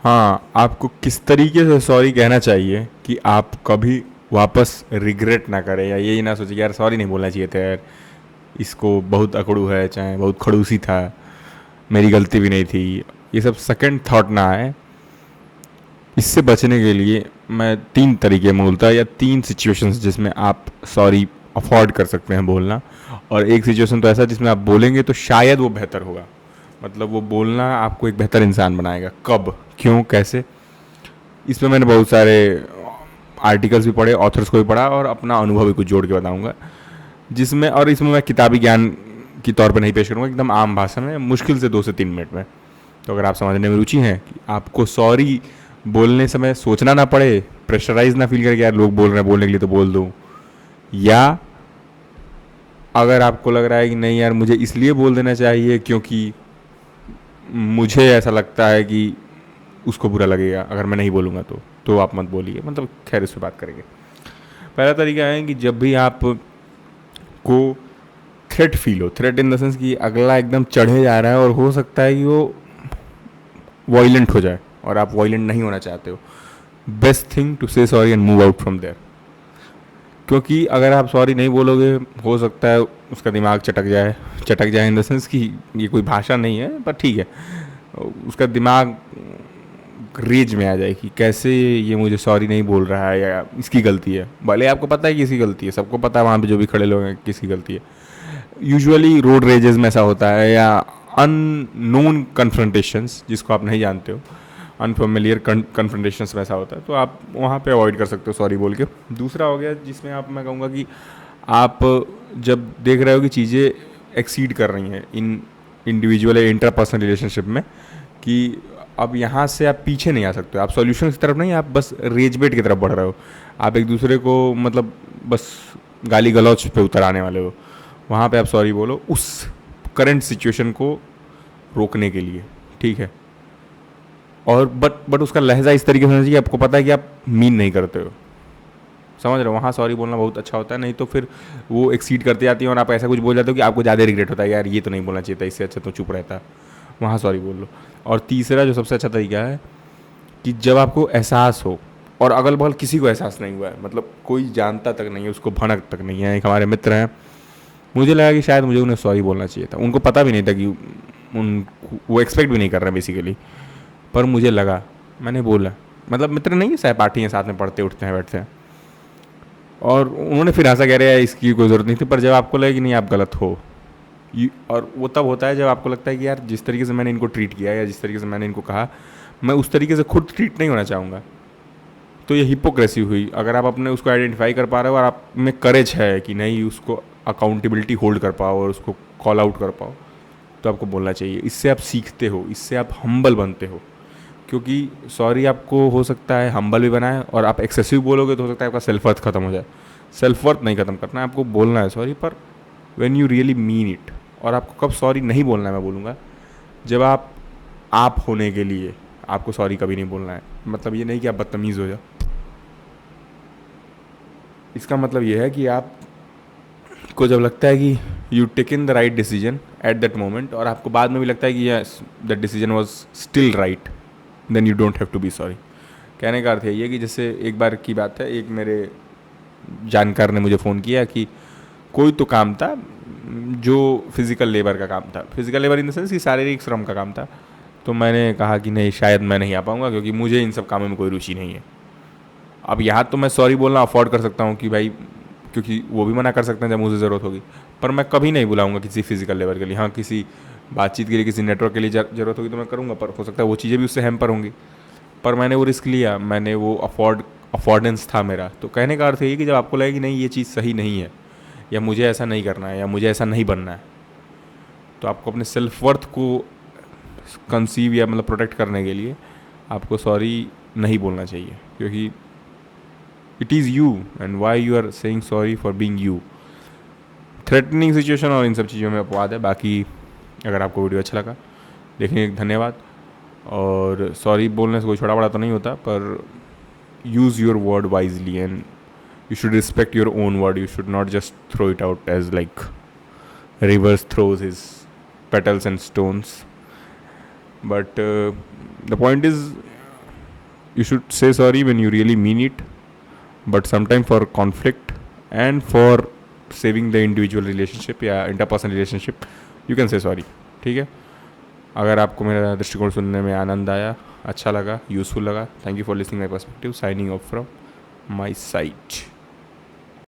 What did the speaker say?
हाँ, आपको किस तरीके से सॉरी कहना चाहिए कि आप कभी वापस रिग्रेट ना करें या यही ना सोचे कि यार सॉरी नहीं बोलना चाहिए था यार, इसको बहुत अकड़ू है, चाहे बहुत खड़ूसी था, मेरी गलती भी नहीं थी, ये सब सेकंड थॉट ना आए। इससे बचने के लिए मैं तीन तरीके बोलता या तीन सिचुएशंस जिसमें आप सॉरी अफोर्ड कर सकते हैं बोलना। और एक सिचुएशन तो ऐसा जिसमें आप बोलेंगे तो शायद वो बेहतर होगा, मतलब वो बोलना आपको एक बेहतर इंसान बनाएगा। कब, क्यों, कैसे, इसमें मैंने बहुत सारे आर्टिकल्स भी पढ़े, ऑथर्स को भी पढ़ा और अपना अनुभव भी कुछ जोड़ के बताऊंगा, जिसमें और इसमें मैं किताबी ज्ञान की तौर पर नहीं पेश करूँगा, एकदम आम भाषा में, मुश्किल से 2 से 3 मिनट में। तो अगर आप समझने में रुचि है कि आपको सॉरी बोलने समय सोचना ना पड़े, प्रेशराइज ना फील करके यार लोग बोल रहे हैं बोलने के लिए तो बोल दूँ, या अगर आपको लग रहा है कि नहीं यार मुझे इसलिए बोल देना चाहिए क्योंकि मुझे ऐसा लगता है कि उसको बुरा लगेगा अगर मैं नहीं बोलूँगा तो आप मत बोलिए, मतलब खैर इस पर बात करेंगे। पहला तरीका है कि जब भी आप को थ्रेट फील हो, थ्रेट इन द सेंस कि अगला एकदम चढ़े जा रहा है और हो सकता है कि वो वॉयलेंट हो जाए और आप वॉयलेंट नहीं होना चाहते हो, best thing to say sorry and move out from there. क्योंकि अगर आप सॉरी नहीं बोलोगे हो सकता है उसका दिमाग चटक जाए इन द सेंस कि ये कोई भाषा नहीं है पर ठीक है, उसका दिमाग रेज में आ जाए कि कैसे ये मुझे सॉरी नहीं बोल रहा है या इसकी गलती है, भले आपको पता है कि इसकी गलती है, सबको पता है वहाँ पे जो भी खड़े लोग हैं किसकी गलती है। यूजुअली रोड रेजेस में ऐसा होता है, या अननोन कन्फ्रंटेशंस जिसको आप नहीं जानते हो, अनफेमिलियर कन्फ्रंटेशंस में ऐसा होता है, तो आप वहाँ पे अवॉइड कर सकते हो सॉरी बोल के। दूसरा हो गया जिसमें आप, मैं कहूँगा कि आप जब देख रहे हो कि चीज़ें एक्सीड कर रही हैं इन इंडिविजुअल या इंटरपर्सनल रिलेशनशिप में, कि अब यहाँ से आप पीछे नहीं आ सकते हो, आप सॉल्यूशन की तरफ नहीं, आप बस रेजबेट की तरफ बढ़ रहे हो, आप एक दूसरे को मतलब बस गाली गलौच पे उतर आने वाले हो, वहाँ पे आप सॉरी बोलो उस करंट सिचुएशन को रोकने के लिए, ठीक है। और बट उसका लहजा इस तरीके से होना चाहिए आपको पता है कि आप मीन नहीं करते हो, समझ रहे हो, वहाँ सॉरी बोलना बहुत अच्छा होता है, नहीं तो फिर वो एक्सीड करते जाती है और आप ऐसा कुछ बोल जाते हो कि आपको ज़्यादा रिग्रेट होता है यार ये तो नहीं बोलना चाहिए था, इससे अच्छा तो चुप रहता, वहाँ सॉरी बोल लो। और तीसरा जो सबसे अच्छा तरीका है कि जब आपको एहसास हो, और अगल बगल किसी को एहसास नहीं हुआ है, मतलब कोई जानता तक नहीं है, उसको भनक तक नहीं है, एक हमारे मित्र हैं, मुझे लगा कि शायद मुझे उन्हें सॉरी बोलना चाहिए था, उनको पता भी नहीं था कि उन वो एक्सपेक्ट भी नहीं कर रहे हैं बेसिकली, पर मुझे लगा, मैंने बोला, मतलब मित्र नहीं है, सहपाठी हैं, साथ में पढ़ते उठते हैं बैठते हैं, और उन्होंने फिर ऐसा कह रहे हैं इसकी कोई ज़रूरत नहीं थी, पर जब आपको लगे कि नहीं आप गलत हो, और वो तब होता है जब आपको लगता है कि यार जिस तरीके से मैंने इनको ट्रीट किया या जिस तरीके से मैंने इनको कहा, मैं उस तरीके से खुद ट्रीट नहीं होना चाहूँगा। तो ये हिपोक्रेसी हुई। अगर आप अपने उसको आइडेंटिफाई कर पा रहे हो और आप में करेज है कि नहीं उसको अकाउंटेबिलिटी होल्ड कर पाओ और उसको कॉल आउट कर पाओ, तो आपको बोलना चाहिए। इससे आप सीखते हो, इससे आप हम्बल बनते हो, क्योंकि सॉरी आपको हो सकता है हम्बल भी बनाए, और आप एक्सेसिव बोलोगे तो हो सकता है आपका सेल्फ वर्थ खत्म हो जाए। सेल्फ वर्थ नहीं खत्म करना है, आपको बोलना है सॉरी, पर when you really mean it. और आपको कब सॉरी नहीं बोलना है मैं बोलूँगा, जब आप होने के लिए आपको सॉरी कभी नहीं बोलना है, मतलब ये नहीं कि आप बदतमीज़ हो जाओ, इसका मतलब ये है कि आपको जब लगता है कि you take in the right decision at that moment, और आपको बाद में भी लगता है कि yes that decision was still right, then you don't have to be sorry. कहने का अर्थ यही है कि जैसे एक बार की बात है, एक मेरे जानकार ने मुझे फ़ोन किया कि कोई तो काम था जो फिज़िकल लेबर का काम था, physical labour in the sense कि शारीरिक श्रम का काम था। तो मैंने कहा कि नहीं शायद मैं नहीं आ पाऊँगा क्योंकि मुझे इन सब कामों में कोई रुचि नहीं है। अब यहाँ तो मैं सॉरी बोलना अफोर्ड कर सकता हूँ कि भाई, क्योंकि वो भी मना कर सकते हैं जब मुझे ज़रूरत होगी, पर मैं कभी नहीं बुलाऊंगा किसी फिजिकल लेबर के लिए। हाँ, किसी बातचीत के लिए, किसी नेटवर्क के लिए ज़रूरत होगी तो मैं करूँगा, पर हो सकता है वो चीज़ें भी उससे हैम्पर होंगी। पर मैंने वो रिस्क लिया, मैंने वो अफोर्डेंस था मेरा। तो कहने का अर्थ ये कि जब आपको लगे कि नहीं ये चीज़ सही नहीं है, या मुझे ऐसा नहीं करना है, या मुझे ऐसा नहीं बनना है, तो आपको अपने सेल्फ वर्थ को कंसीव या मतलब प्रोटेक्ट करने के लिए आपको सॉरी नहीं बोलना चाहिए, क्योंकि it is you and why you are saying sorry for being you. Threatening situation और इन सब चीज़ों में अपवाद है। बाकी अगर आपको वीडियो अच्छा लगा देखने के धन्यवाद। और सॉरी बोलने से कोई छोटा बड़ा तो नहीं होता, पर use your word wisely and you should respect your own word, you should not just throw it out as like rivers throws his petals and stones. But the point is, you should say sorry when you really mean it, but sometime for conflict and for saving the individual relationship या interpersonal relationship you can say sorry. ठीक है. अगर आपको मेरा दृष्टिकोण सुनने में आनंद आया, अच्छा लगा, यूज़फुल लगा, thank you for listening my perspective. Signing off from my site.